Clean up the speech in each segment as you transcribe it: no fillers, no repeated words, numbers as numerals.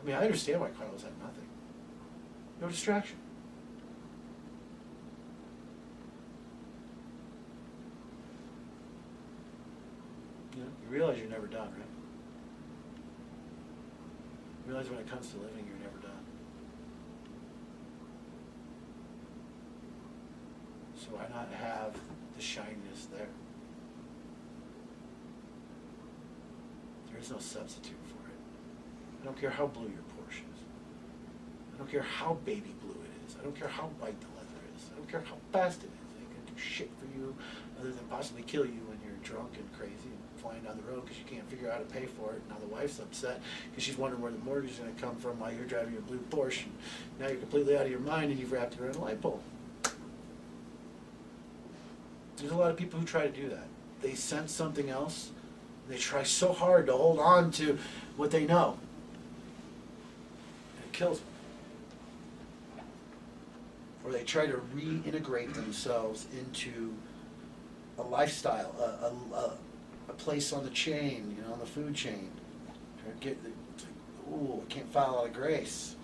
mean, I understand why Carlos had nothing. No distraction. You know, you realize you're never done, right? You realize when it comes to living, you're never done. So why not have the shininess there? There is no substitute for it. I don't care how blue your Porsche is. I don't care how baby blue it is. I don't care how white the leather is. I don't care how fast it is. It ain't gonna do shit for you other than possibly kill you when you're drunk and crazy and flying down the road because you can't figure out how to pay for it. Now the wife's upset because she's wondering where the mortgage is going to come from while you're driving your blue Porsche. And now you're completely out of your mind and you've wrapped it around a light bulb. There's a lot of people who try to do that. They sense something else. They try so hard to hold on to what they know. And it kills them. Or they try to reintegrate themselves into a lifestyle, a place on the chain, you know, on the food chain. Try to get, ooh, I can't file out of grace.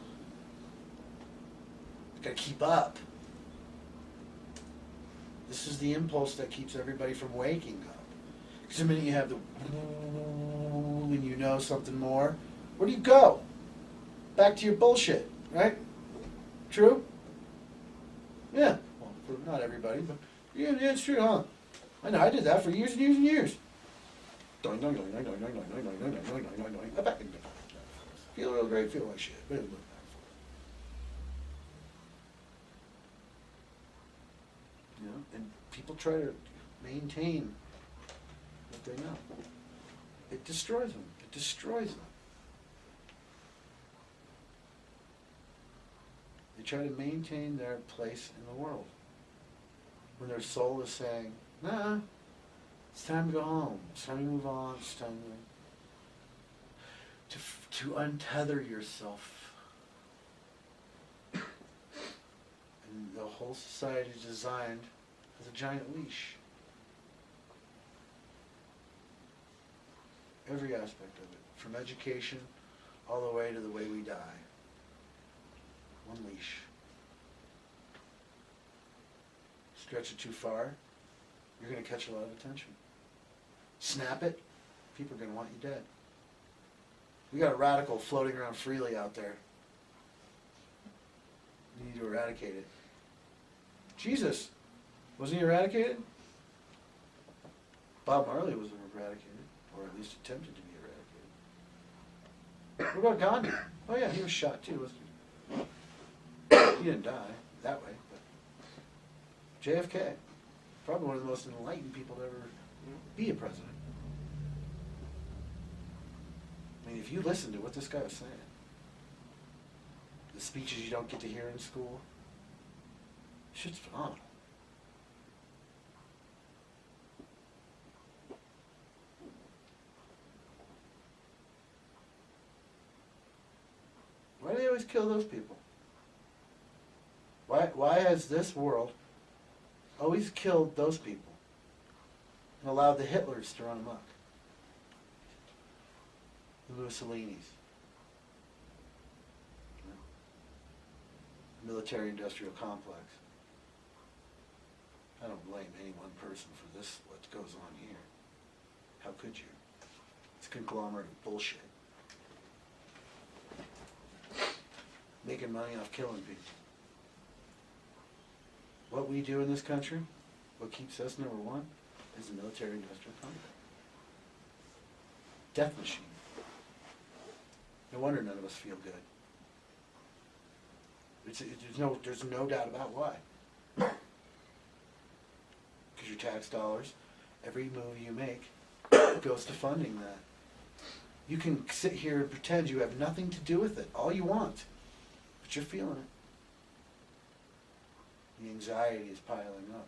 I gotta keep up. This is the impulse that keeps everybody from waking up. Because the minute you have the and you know something more, where do you go? Back to your bullshit, right? True? Yeah. Well, for not everybody, but yeah, it's true, huh? I know, I did that for years and years and years. I feel real great, feel like shit. You know, and people try to maintain what they know. It destroys them. It destroys them. They try to maintain their place in the world. When their soul is saying, nah, it's time to go home. It's time to move on. It's time to untether yourself. And the whole society is designed as a giant leash. Every aspect of it, from education all the way to the way we die. One leash. Stretch it too far, you're going to catch a lot of attention. Snap it, people are going to want you dead. We got a radical floating around freely out there. You need to eradicate it. Jesus, wasn't he eradicated? Bob Marley was eradicated, or at least attempted to be eradicated. What about Gandhi? Oh yeah, he was shot too, wasn't he? He didn't die that way, but JFK, probably one of the most enlightened people to ever be a president. I mean, if you listen to what this guy was saying, the speeches you don't get to hear in school, shit's phenomenal. Why do they always kill those people? Why has this world always killed those people and allowed the Hitlers to run amok? The Mussolinis. Military-industrial complex. I don't blame any one person for this, what goes on here. How could you? It's a conglomerate of bullshit. Making money off killing people. What we do in this country, what keeps us number one, is the military-industrial complex. Death machine. No wonder none of us feel good. There's no doubt about why. Because your tax dollars, every move you make, goes to funding that. You can sit here and pretend you have nothing to do with it, all you want, but you're feeling it. The anxiety is piling up.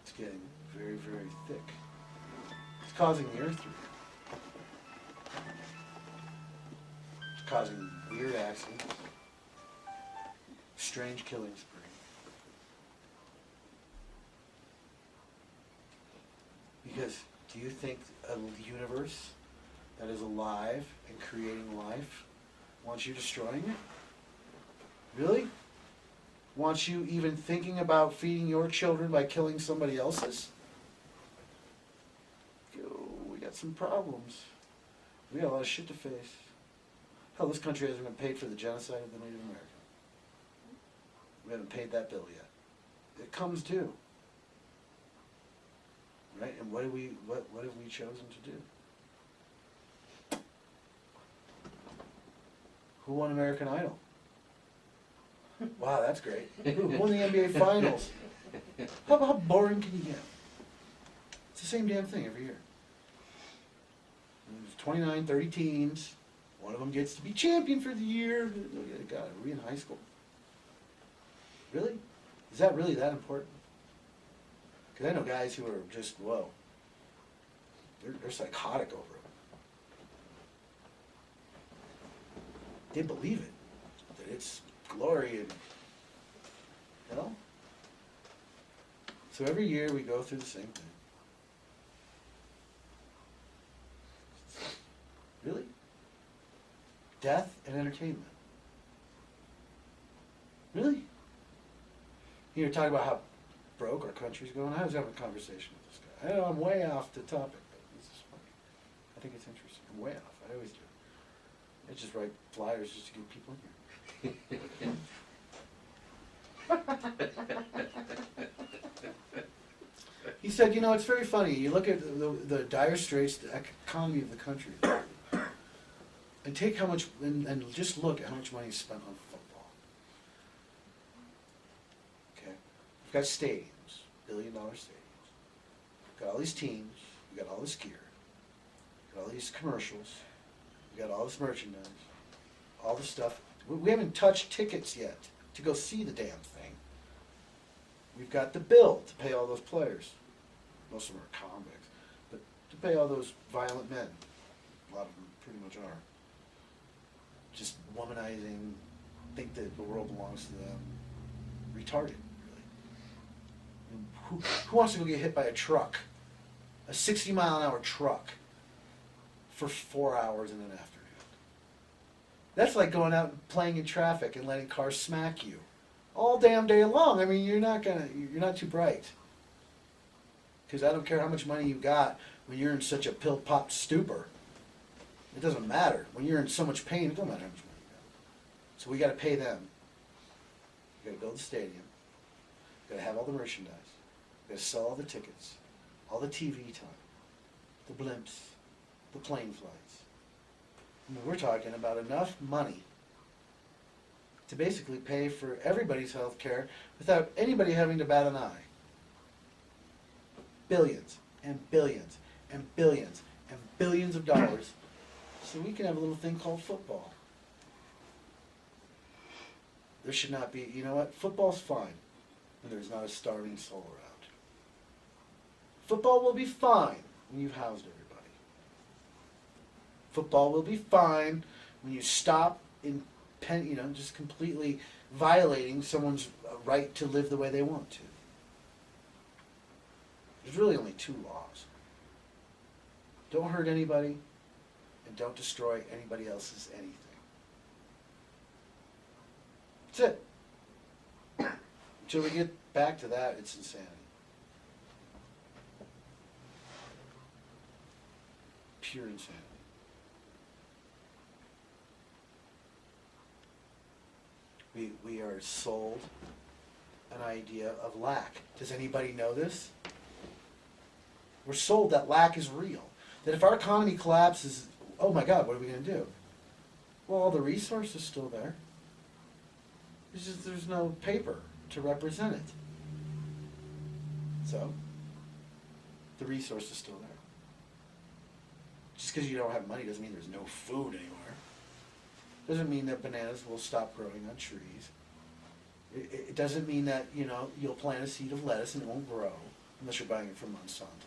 It's getting very, very thick. It's causing the earth to react. It's causing weird accidents, strange killing spree. Because Do you think a universe that is alive and creating life wants you destroying it? Really? Wants you even thinking about feeding your children by killing somebody else's? We got some problems. We got a lot of shit to face. Hell, this country hasn't been paid for the genocide of the Native American. We haven't paid that bill yet. It comes due. Right? And what have we chosen to do? Who won American Idol? Wow, that's great. Who won the NBA Finals? How boring can you get? It's the same damn thing every year. There's 29, 30 teams. One of them gets to be champion for the year. God, are we in high school? Really? Is that really that important? Because I know guys who are just, whoa. They're psychotic over it. They believe it. That it's glory and, you know? So every year we go through the same thing. Really? Death and entertainment. Really? You're talking about how broke our country's going. I was having a conversation with this guy. I know I'm way off the topic, but this is funny. I think it's interesting. I'm way off. I always do. I just write flyers just to get people in here. He said, you know, it's very funny. You look at the dire straits, the economy of the country, and take how much, and just look at how much money is spent on football. Okay? We've got stadiums, billion-dollar stadiums. We've got all these teams. We've got all this gear. We've got all these commercials. We've got all this merchandise. All this stuff. We haven't touched tickets yet to go see the damn thing. We've got the bill to pay all those players. Most of them are convicts. But to pay all those violent men. A lot of them pretty much are. Just womanizing, think that the world belongs to them. Retarded, really. I mean, who wants to go get hit by a truck? A 60-mile-an-hour truck for 4 hours in an afternoon. That's like going out and playing in traffic and letting cars smack you all damn day long. I mean, you're not too bright. Because I don't care how much money you got when you're in such a pill-popped stupor. It doesn't matter. When you're in so much pain, it doesn't matter how much money you got. So we got to pay them. We got to build the stadium. We got to have all the merchandise. We got to sell all the tickets, all the TV time, the blimps, the plane flights. I mean, we're talking about enough money to basically pay for everybody's health care without anybody having to bat an eye. Billions and billions and billions and billions of dollars so we can have a little thing called football. There should not be, you know what, football's fine when there's not a starving soul around. Football will be fine when you've housed everybody. Football will be fine when you stop just completely violating someone's right to live the way they want to. There's really only two laws. Don't hurt anybody, and don't destroy anybody else's anything. That's it. Until we get back to that, it's insanity. Pure insanity. We are sold an idea of lack. Does anybody know this? We're sold that lack is real. That if our economy collapses, oh my God, what are we going to do? Well, all the resources still there. There's no paper to represent it. So, the resource is still there. Just because you don't have money doesn't mean there's no food anywhere. Doesn't mean that bananas will stop growing on trees. It doesn't mean that, you'll plant a seed of lettuce and it won't grow unless you're buying it from Monsanto.